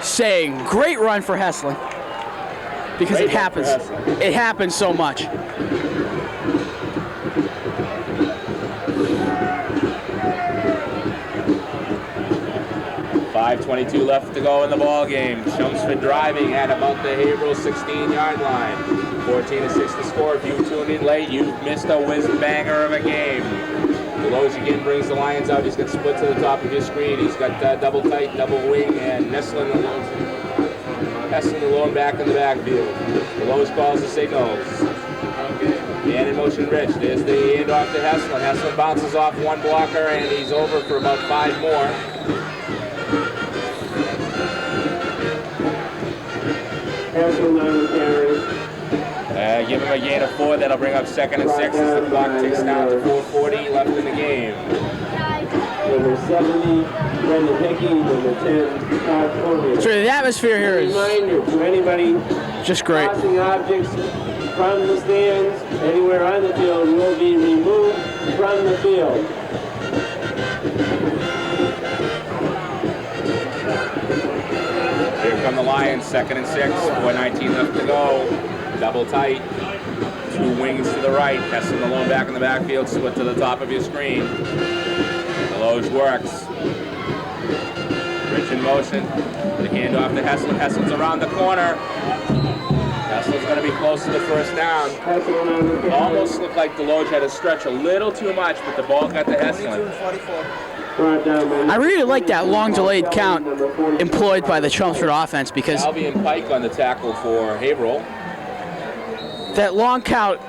[SPEAKER 2] saying, great run for Heslin. Because it happens. It happens so much.
[SPEAKER 1] 5:22 left to go in the ball game. Chelmsford driving at about the Haverhill 16-yard line. 14-6 to score. If you tuned in late, you've missed a whiz banger of a game. Deloge again brings the Lions out. He's got split to the top of his screen. He's got double tight, double wing, and Heslin alone back in the backfield. Deloge calls the signals. Man in motion, Rich. There's the handoff to Heslin. Heslin bounces off one blocker, and he's over for about 5 more. Give him a gain of 4. That'll bring up 2nd and 6 as the clock ticks down to 4:40 left in the game.
[SPEAKER 3] Number 70, Brendan Hickey. Number 10, Todd Cormier.
[SPEAKER 2] So the atmosphere here is
[SPEAKER 3] Reminder to anybody
[SPEAKER 2] just great.
[SPEAKER 3] tossing objects from the stands anywhere on the field will be removed from the field.
[SPEAKER 1] Here come the Lions, 2nd and 6, 4:19 left to go. Double tight, 2 wings to the right. Heslin alone back in the backfield, split to the top of your screen. Deloge works. Rich in motion. The handoff to Heslin. Heslin's around the corner. Heslin's going to be close to the first down. Almost looked like Deloge had to stretch a little too much, but the ball got to Heslin.
[SPEAKER 2] I really like that long delayed count employed by the Chelmsford offense because
[SPEAKER 1] Albion Pike on the tackle for Haverhill.
[SPEAKER 2] that long count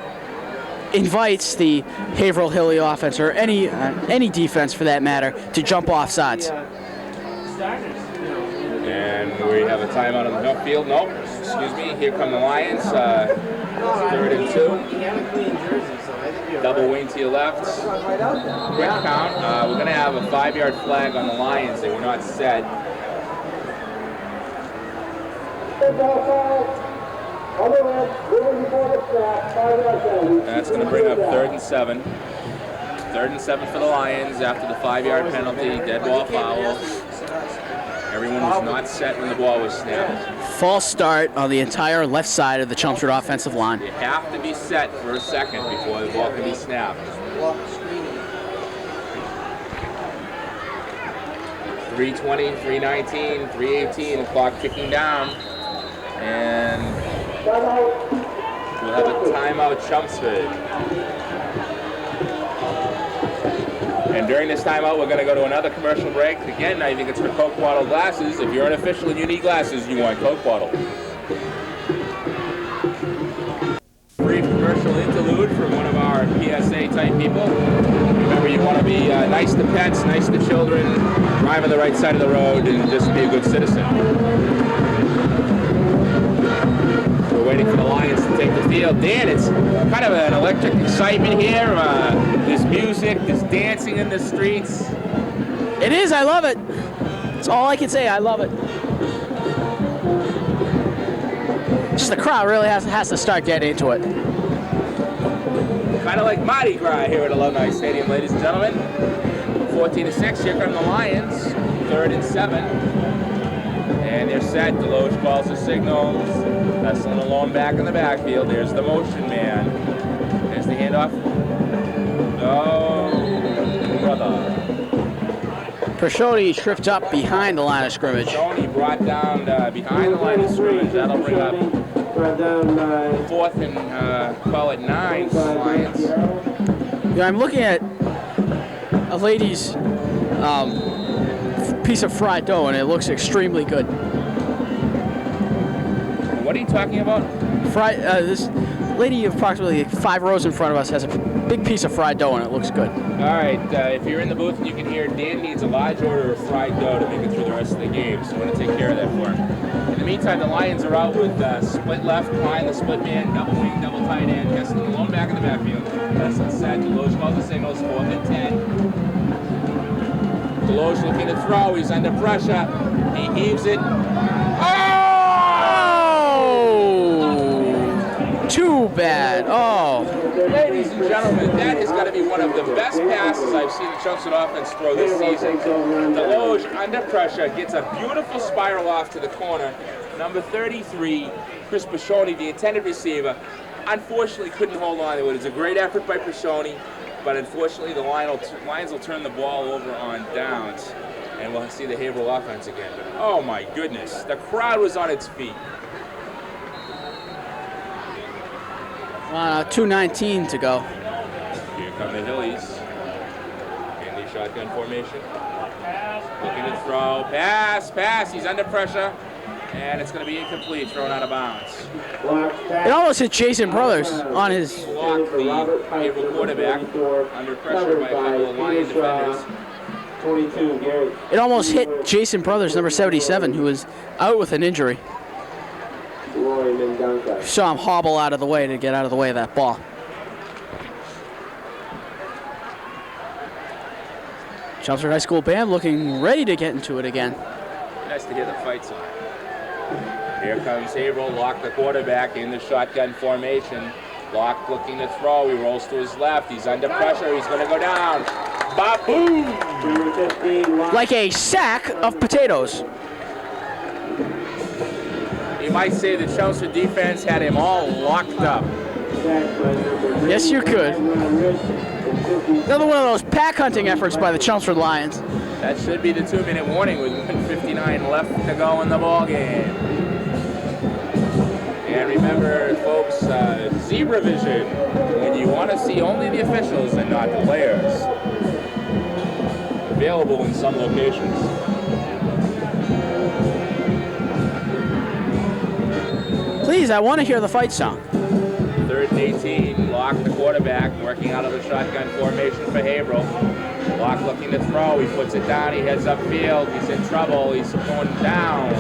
[SPEAKER 2] invites the Haverhill Hilly offense or any defense for that matter to jump off sides.
[SPEAKER 1] And we have a timeout on the milk field. Nope, excuse me. Here come the Lions. 3rd and 2. Double wing to your left. Quick count. We're going to have a 5-yard flag on the Lions. They were not set. That's going to bring up 3rd and 7. 3rd and 7 for the Lions after the 5-yard penalty. Dead ball foul. Everyone was not set when the ball was snapped.
[SPEAKER 2] False start on the entire left side of the Chelmsford offensive line.
[SPEAKER 1] You have to be set for a second before the ball can be snapped. 3:20, 3:19, 3:18, the clock ticking down. And we'll have a timeout, Chelmsford. And during this timeout, we're going to go to another commercial break. Again, I think it's for Coke bottle glasses. If you're an official and you need glasses, you want Coke bottle. Brief commercial interlude from one of our PSA type people. Remember, you want to be nice to pets, nice to children, drive on the right side of the road, and just be a good citizen. We're waiting for the Lions to take the field. Dan, it's kind of an electric excitement here. There's music, there's dancing in the streets.
[SPEAKER 2] It is, I love it. That's all I can say, I love it. Just the crowd really has to start getting into it.
[SPEAKER 1] Kind of like Mardi Gras here at Alumni Stadium, ladies and gentlemen. 14-6, here come the Lions. 3rd and 7. And they're set. Deloge calls the signals. Heslin alone back in the backfield. There's the motion man. There's the handoff. Oh, brother.
[SPEAKER 2] Perscioni tripped up behind the line of scrimmage.
[SPEAKER 1] Perscioni brought down behind the line of scrimmage. That'll bring up
[SPEAKER 3] Brought down by
[SPEAKER 1] 4th and call it 9 for the Lions.
[SPEAKER 2] Yeah, I'm looking at a lady's piece of fried dough, and it looks extremely good.
[SPEAKER 1] What are you talking about?
[SPEAKER 2] This lady approximately 5 rows in front of us has a big piece of fried dough, and it looks good.
[SPEAKER 1] All right, if you're in the booth and you can hear, Dan needs a large order of fried dough to make it through the rest of the game, so we're going to take care of that for him. In the meantime, the Lions are out with split left, Klein, the split man, double wing, double tight end, Keston alone back in the backfield. Keston set, Deloge calls the signals, 4th and 10. Deloge looking to throw, he's under pressure, he heaves it.
[SPEAKER 2] Too bad. Oh.
[SPEAKER 1] Ladies and gentlemen, that has got to be one of the best passes I've seen the Chelmsford offense throw this season. Deloge, under pressure, gets a beautiful spiral off to the corner. Number 33, Chris Pashoni, the intended receiver, unfortunately couldn't hold on to it. It was a great effort by Pashoni, but unfortunately the Lions will turn the ball over on downs, and we'll see the Haverhill offense again. But, oh my goodness, the crowd was on its feet.
[SPEAKER 2] 2:19 to go.
[SPEAKER 1] Here come the Hillies in the shotgun formation. Looking to throw. Pass. He's under pressure. And it's going to be incomplete, thrown out of bounds.
[SPEAKER 2] It almost hit Jason Brothers on his...
[SPEAKER 1] Blocked the Haverhill quarterback under pressure by a couple of Lion defenders.
[SPEAKER 3] 22, Gary.
[SPEAKER 2] It almost hit Jason Brothers, number 77, who was out with an injury. Saw him hobble out of the way to get out of the way of that ball. Chelmsford High School band looking ready to get into it again.
[SPEAKER 1] Nice to hear the fight song. Here comes Haverhill, Locke the quarterback in the shotgun formation. Locke looking to throw, he rolls to his left, he's under pressure, he's going to go down. Ba-boom!
[SPEAKER 2] Like a sack of potatoes.
[SPEAKER 1] You might say the Chelmsford defense had him all locked up.
[SPEAKER 2] Yes, you could. Another one of those pack hunting efforts by the Chelmsford Lions.
[SPEAKER 1] That should be the 2-minute warning with 1:59 left to go in the ball game. And remember, folks, zebra vision, when you want to see only the officials and not the players. Available in some locations.
[SPEAKER 2] Please, I want to hear the fight song.
[SPEAKER 1] 3rd and 18, Locke the quarterback, working out of the shotgun formation for Haverhill. Locke looking to throw, he puts it down, he heads upfield, he's in trouble, he's going down.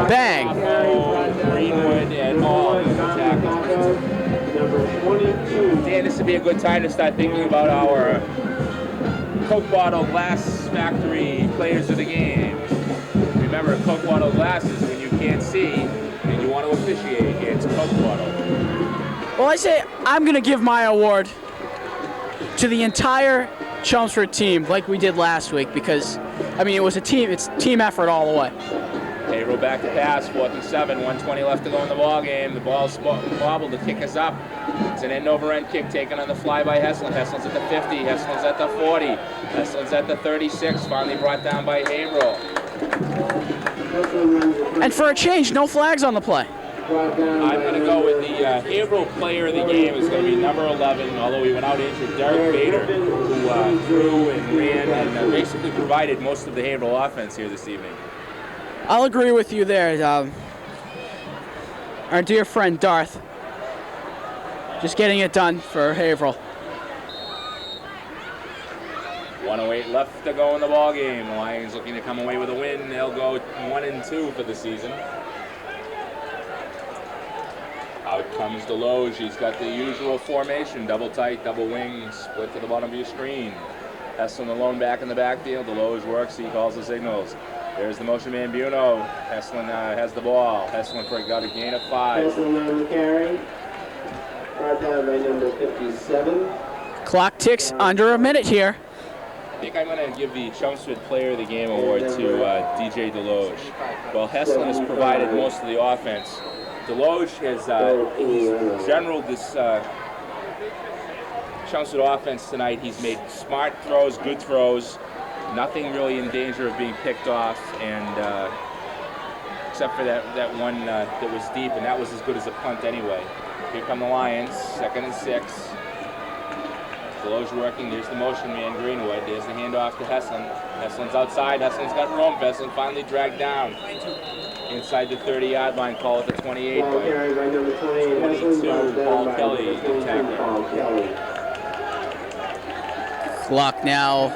[SPEAKER 2] Bang!
[SPEAKER 1] Greenwood and all tackles. Dan, this would be a good time to start thinking about our Coke bottle glass factory players of the game. Remember, Coke bottle glasses when you can't see and you want to officiate, it's Coke bottle.
[SPEAKER 2] Well, I say I'm going to give my award to the entire Chelmsford team like we did last week because, I mean, it's team effort all the way.
[SPEAKER 1] Haverhill back to pass, 4th and 7, 1:20 left to go in the ball game. The ball's bobbled to kick us up. It's an end-over-end kick taken on the fly by Hesslin. Hesslin's at the 50, Hesslin's at the 40, Hesslin's at the 36, finally brought down by Haverhill.
[SPEAKER 2] And for a change, no flags on the play.
[SPEAKER 1] I'm going to go with the Haverhill player of the game. Is going to be number 11, although he went out injured, Derek Bader, who threw and ran and basically provided most of the Haverhill offense here this evening.
[SPEAKER 2] I'll agree with you there. Our dear friend Darth, just getting it done for Haverhill.
[SPEAKER 1] 1:08 left to go in the ball game. The Lions looking to come away with a win. They'll go 1-2 for the season. Out comes Deloge. He's got the usual formation: double tight, double wing, split to the bottom of your screen. Hesslin alone back in the backfield. Deloge works. He calls the signals. There's the motion man Buno. Hesslin has the ball. Hesslin got a gain of 5.
[SPEAKER 3] Hesslin on the carry. Brought down by number 57.
[SPEAKER 2] Clock ticks under a minute here.
[SPEAKER 1] I think I'm going to give the Chelmsford Player of the Game award to DJ Deloge. Well, Hesslin has provided most of the offense. Deloge has general this Chelmsford offense tonight. He's made smart throws, good throws, nothing really in danger of being picked off, and except for that one that was deep, and that was as good as a punt anyway. Here come the Lions, 2nd and 6. Deloge working, there's the motion man, Greenwood. There's the handoff to Hesslin. Hesslin's outside, Hesslin's got room. Hesslin finally dragged down. Inside the 30-yard line, call it the 28.
[SPEAKER 3] Ball carried by number 28,
[SPEAKER 1] 22, Paul Kelly, tackler.
[SPEAKER 3] Paul Kelly.
[SPEAKER 2] Clock now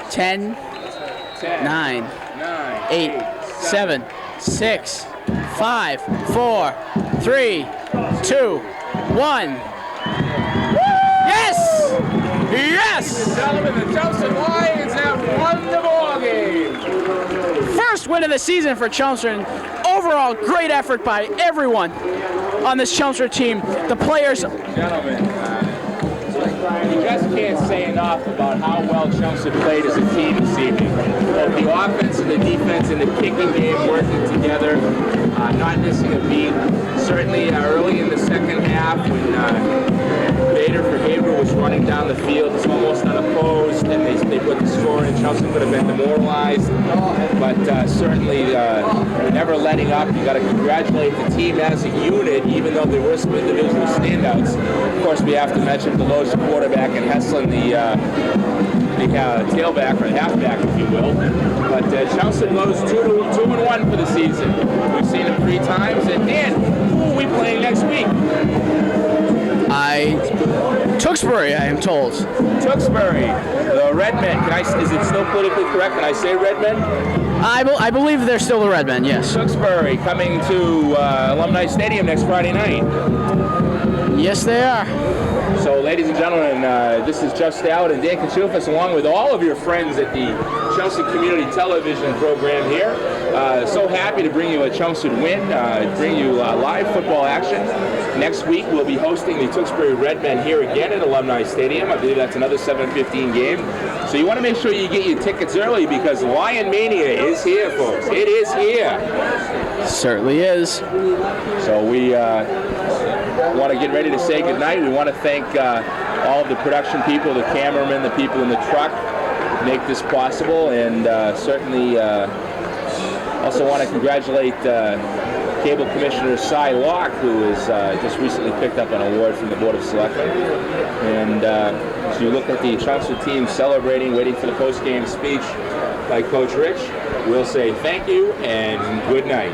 [SPEAKER 2] 10, 9, 8, 7, 6, 5, 4, 3, 2, 1. Yes! Yes!
[SPEAKER 1] Gentlemen, the Chelmsford Lions have won the ball game.
[SPEAKER 2] First win of the season for Chelmsford. Overall, great effort by everyone on this Chelmsford team. The players.
[SPEAKER 1] Gentlemen, you just can't say enough about how well Chelmsford played as a team this evening. Both the offense and the defense and the kicking game working together, not missing a beat. Certainly early in the second half when Vader for Haverhill was running down the field, it's almost unopposed, and they put the score in. Chelmsford would have been demoralized, but certainly never letting up. You got to congratulate the team as a unit, even though there were some individual standouts. Of course, we have to mention Deloge, the quarterback, and Hesslin, the tailback or halfback, if you will. But Chelmsford goes 2-1 for the season. We've seen them 3 times. And Dan, who are we playing next week?
[SPEAKER 2] Tewksbury, I am told.
[SPEAKER 1] Tewksbury, the Redmen. Is it still politically correct? Can I say Redmen?
[SPEAKER 2] I believe they're still the Redmen, yes.
[SPEAKER 1] Tewksbury coming to Alumni Stadium next Friday night.
[SPEAKER 2] Yes, they are.
[SPEAKER 1] So, ladies and gentlemen, this is Jeff Stout and Dan Kachufis, along with all of your friends at the Chelmsford Community Television program here. So happy to bring you a Chelmsford win, bring you live football action. Next week, we'll be hosting the Tewksbury Redmen here again at Alumni Stadium. I believe that's another 7:15 game. So you want to make sure you get your tickets early because Lion Mania is here, folks. It is here.
[SPEAKER 2] Certainly is.
[SPEAKER 1] So we want to get ready to say goodnight. We want to thank all of the production people, the cameramen, the people in the truck, make this possible, and certainly also want to congratulate Cable Commissioner Cy Locke, who has just recently picked up an award from the Board of Selectmen. And as you look at the Chelmsford team celebrating, waiting for the post-game speech by Coach Rich, we'll say thank you and good night.